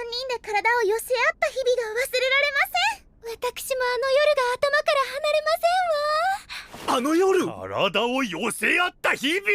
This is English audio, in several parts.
人で体を寄せ合った日々が忘れられません。私もあの夜が頭から離れませんわ。あの夜、体を寄せ合った日々。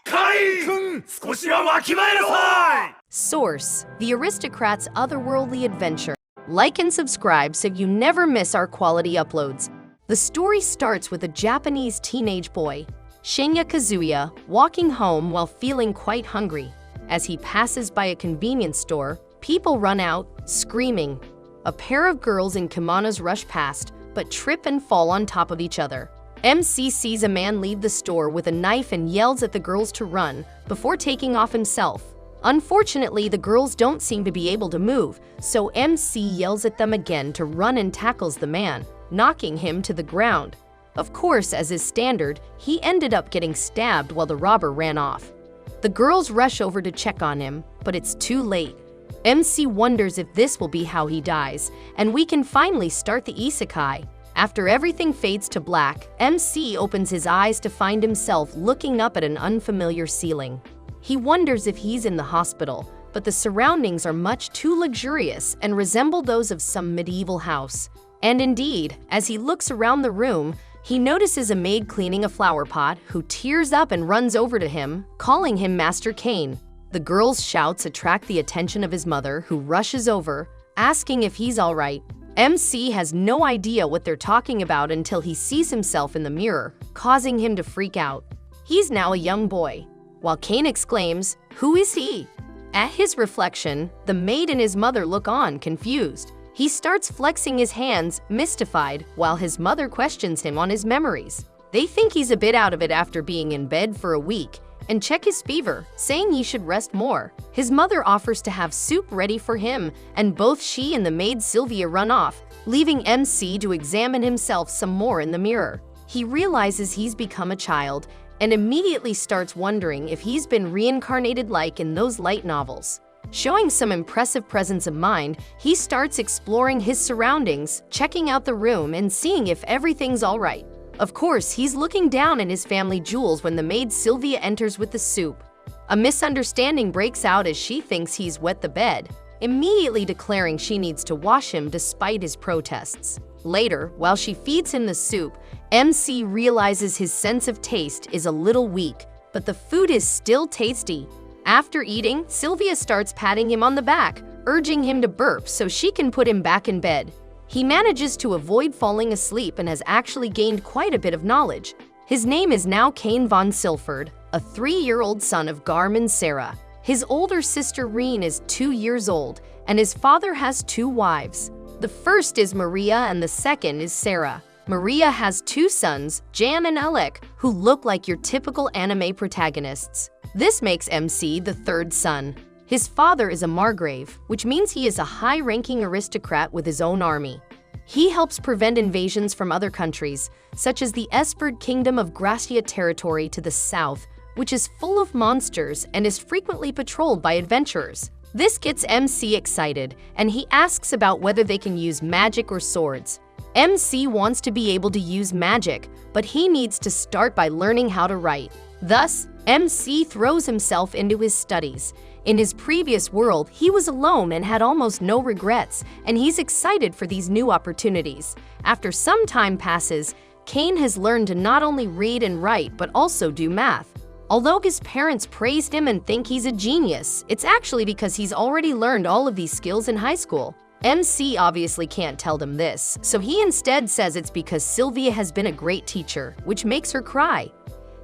カイ君、少しはわきまえなさい。 Source: The Aristocrat's Otherworldly Adventure. Like and subscribe so you never miss our quality uploads. The story starts with a Japanese teenage boy, Shinya Kazuya, walking home while feeling quite hungry. As he passes by a convenience store, people run out, screaming. A pair of girls in kimonos rush past, but trip and fall on top of each other. MC sees a man leave the store with a knife and yells at the girls to run, before taking off himself. Unfortunately, the girls don't seem to be able to move, so MC yells at them again to run and tackles the man, knocking him to the ground. Of course, as is standard, he ended up getting stabbed while the robber ran off. The girls rush over to check on him, but it's too late. MC wonders if this will be how he dies, and we can finally start the isekai. After everything fades to black, MC opens his eyes to find himself looking up at an unfamiliar ceiling. He wonders if he's in the hospital, but the surroundings are much too luxurious and resemble those of some medieval house. And indeed, as he looks around the room, he notices a maid cleaning a flower pot who tears up and runs over to him, calling him Master Kane. The girl's shouts attract the attention of his mother, who rushes over, asking if he's all right. MC has no idea what they're talking about until he sees himself in the mirror, causing him to freak out. He's now a young boy. While Kane exclaims, "Who is he?" At his reflection, the maid and his mother look on, confused. He starts flexing his hands, mystified, while his mother questions him on his memories. They think he's a bit out of it after being in bed for a week, and check his fever, saying he should rest more. His mother offers to have soup ready for him, and both she and the maid Sylvia run off, leaving MC to examine himself some more in the mirror. He realizes he's become a child, and immediately starts wondering if he's been reincarnated like in those light novels. Showing some impressive presence of mind, he starts exploring his surroundings, checking out the room and seeing if everything's all right. Of course, he's looking down at his family jewels when the maid Sylvia enters with the soup. A misunderstanding breaks out as she thinks he's wet the bed, immediately declaring she needs to wash him despite his protests. Later, while she feeds him the soup, MC realizes his sense of taste is a little weak, but the food is still tasty. After eating, Sylvia starts patting him on the back, urging him to burp so she can put him back in bed. He manages to avoid falling asleep and has actually gained quite a bit of knowledge. His name is now Kane von Silford, a 3-year-old son of Garm and Sarah. His older sister Reen is 2 years old, and his father has 2 wives. The first is Maria and the second is Sarah. Maria has 2 sons, Jan and Alec, who look like your typical anime protagonists. This makes MC the 3rd son. His father is a margrave, which means he is a high-ranking aristocrat with his own army. He helps prevent invasions from other countries, such as the Esbird Kingdom of Gracia territory to the south, which is full of monsters and is frequently patrolled by adventurers. This gets MC excited, and he asks about whether they can use magic or swords. MC wants to be able to use magic, but he needs to start by learning how to write. Thus, MC throws himself into his studies. In his previous world, he was alone and had almost no regrets, and he's excited for these new opportunities. After some time passes, Kane has learned to not only read and write, but also do math. Although his parents praised him and think he's a genius, it's actually because he's already learned all of these skills in high school. MC obviously can't tell them this, so he instead says it's because Sylvia has been a great teacher, which makes her cry.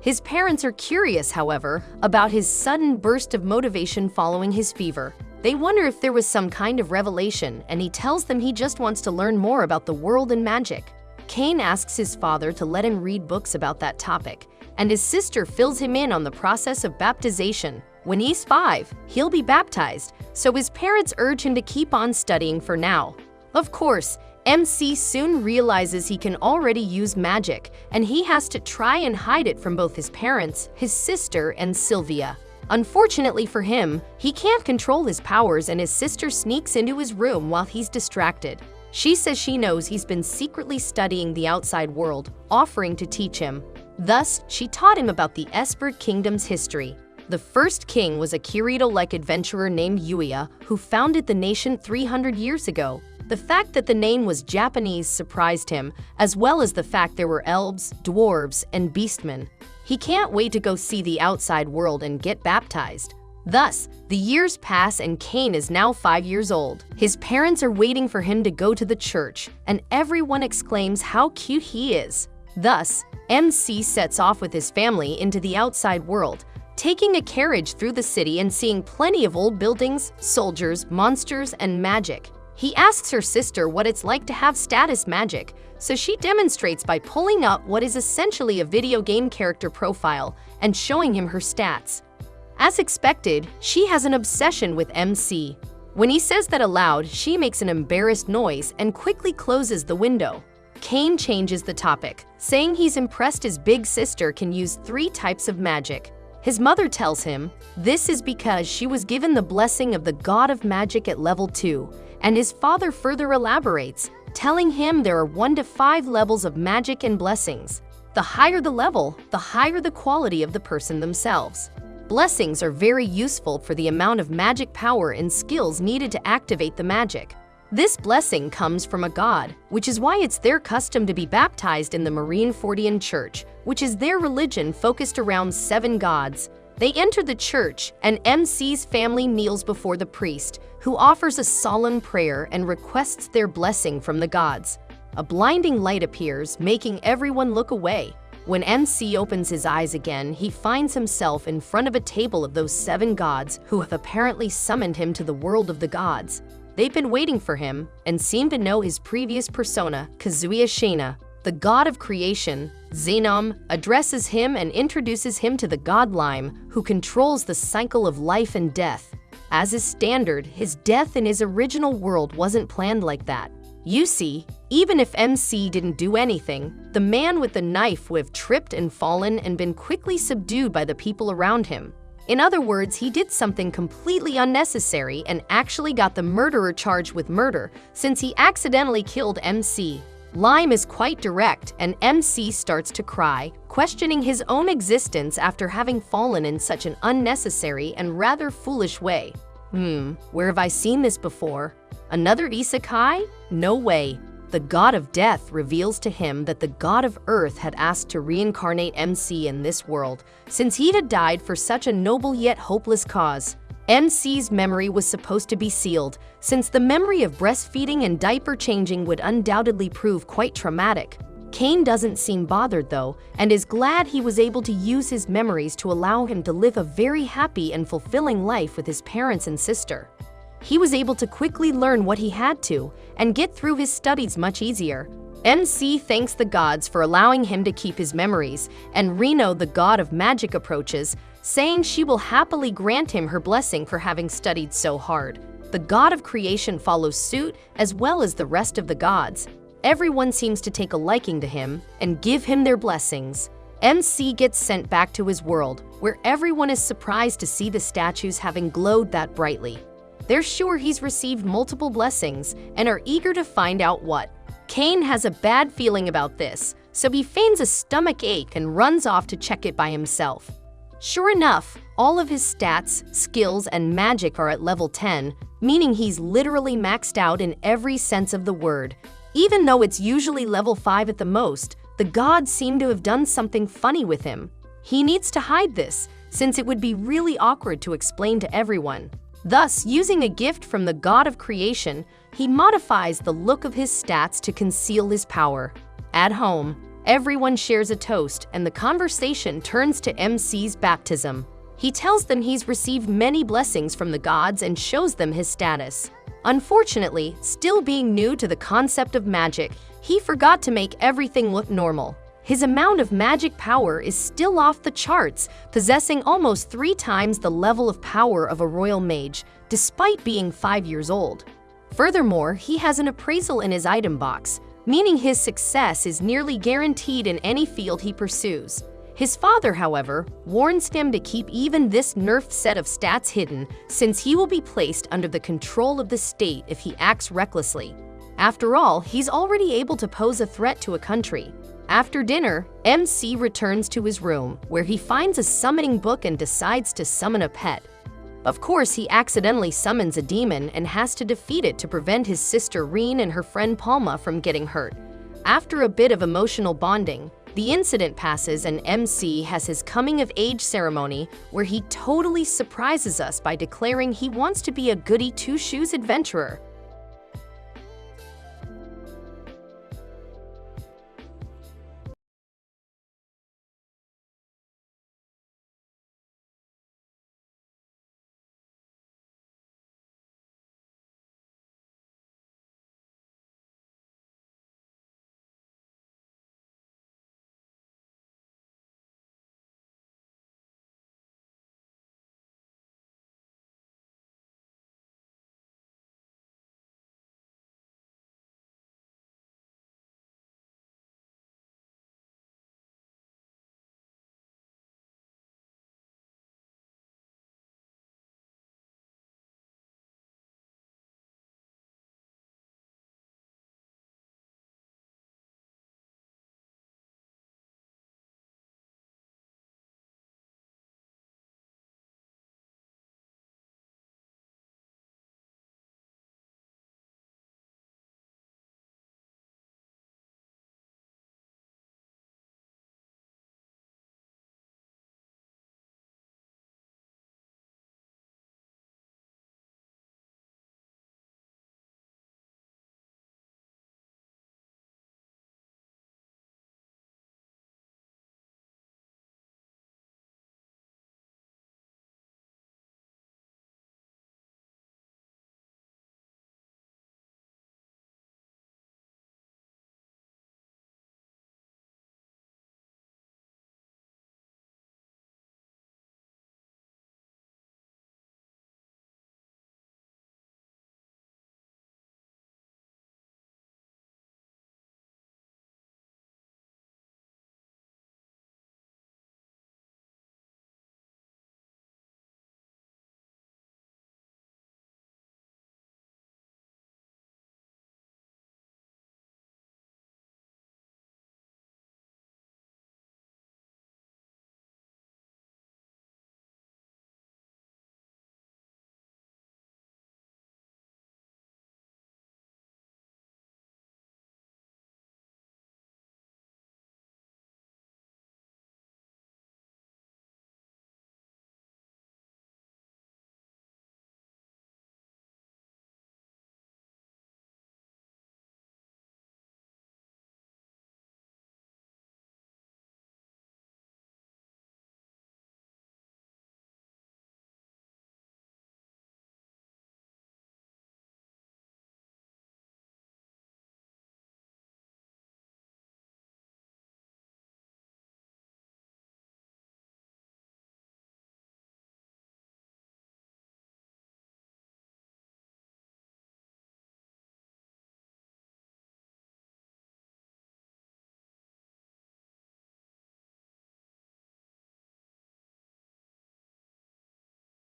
His parents are curious, however, about his sudden burst of motivation following his fever. They wonder if there was some kind of revelation, and he tells them he just wants to learn more about the world and magic. Kane asks his father to let him read books about that topic, and his sister fills him in on the process of baptization. When he's 5, he'll be baptized, so his parents urge him to keep on studying for now. Of course, MC soon realizes he can already use magic, and he has to try and hide it from both his parents, his sister, and Sylvia. Unfortunately for him, he can't control his powers, and his sister sneaks into his room while he's distracted. She says she knows he's been secretly studying the outside world, offering to teach him. Thus, she taught him about the Esbird Kingdom's history. The first king was a Kirito-like adventurer named Yuya, who founded the nation 300 years ago. The fact that the name was Japanese surprised him, as well as the fact there were elves, dwarves, and beastmen. He can't wait to go see the outside world and get baptized. Thus, the years pass and Cain is now 5 years old. His parents are waiting for him to go to the church, and everyone exclaims how cute he is. Thus, MC sets off with his family into the outside world, taking a carriage through the city and seeing plenty of old buildings, soldiers, monsters, and magic. He asks her sister what it's like to have status magic, so she demonstrates by pulling up what is essentially a video game character profile and showing him her stats. As expected, she has an obsession with MC. When he says that aloud, she makes an embarrassed noise and quickly closes the window. Cain changes the topic, saying he's impressed his big sister can use 3 types of magic. His mother tells him this is because she was given the blessing of the god of magic at level 2, and his father further elaborates, telling him there are 1 to 5 levels of magic and blessings. The higher the level, the higher the quality of the person themselves. Blessings are very useful for the amount of magic power and skills needed to activate the magic. This blessing comes from a god, which is why it's their custom to be baptized in the Marinefordine Church, which is their religion focused around 7 gods. They enter the church, and MC's family kneels before the priest, who offers a solemn prayer and requests their blessing from the gods. A blinding light appears, making everyone look away. When MC opens his eyes again, he finds himself in front of a table of those 7 gods who have apparently summoned him to the world of the gods. They've been waiting for him and seem to know his previous persona, Kazuya Shina. The god of creation, Zenom, addresses him and introduces him to the god Lime, who controls the cycle of life and death. As is standard, his death in his original world wasn't planned like that. You see, even if MC didn't do anything, the man with the knife would have tripped and fallen and been quickly subdued by the people around him. In other words, he did something completely unnecessary and actually got the murderer charged with murder since he accidentally killed MC. Lime is quite direct, and MC starts to cry, questioning his own existence after having fallen in such an unnecessary and rather foolish way. Where have I seen this before? Another isekai? No way. The god of death reveals to him that the god of earth had asked to reincarnate MC in this world, since he had died for such a noble yet hopeless cause. MC's memory was supposed to be sealed, since the memory of breastfeeding and diaper changing would undoubtedly prove quite traumatic. Cain doesn't seem bothered though, and is glad he was able to use his memories to allow him to live a very happy and fulfilling life with his parents and sister. He was able to quickly learn what he had to, and get through his studies much easier. MC thanks the gods for allowing him to keep his memories, and Reno, the god of magic, approaches, saying she will happily grant him her blessing for having studied so hard. The god of creation follows suit, as well as the rest of the gods. Everyone seems to take a liking to him and give him their blessings. MC gets sent back to his world, where everyone is surprised to see the statues having glowed that brightly. They're sure he's received multiple blessings and are eager to find out what. Cain has a bad feeling about this, so he feigns a stomach ache and runs off to check it by himself. Sure enough, all of his stats, skills, and magic are at level 10, meaning he's literally maxed out in every sense of the word. Even though it's usually level 5 at the most, the gods seem to have done something funny with him. He needs to hide this, since it would be really awkward to explain to everyone. Thus, using a gift from the god of creation, he modifies the look of his stats to conceal his power. At home, everyone shares a toast, and the conversation turns to MC's baptism. He tells them he's received many blessings from the gods and shows them his status. Unfortunately, still being new to the concept of magic, he forgot to make everything look normal. His amount of magic power is still off the charts, possessing almost 3 times the level of power of a royal mage, despite being 5 years old. Furthermore, he has an appraisal in his item box, meaning his success is nearly guaranteed in any field he pursues. His father, however, warns him to keep even this nerfed set of stats hidden, since he will be placed under the control of the state if he acts recklessly. After all, he's already able to pose a threat to a country. After dinner, MC returns to his room, where he finds a summoning book and decides to summon a pet. Of course, he accidentally summons a demon and has to defeat it to prevent his sister Reen and her friend Palma from getting hurt. After a bit of emotional bonding, the incident passes and MC has his coming-of-age ceremony where he totally surprises us by declaring he wants to be a goody two-shoes adventurer.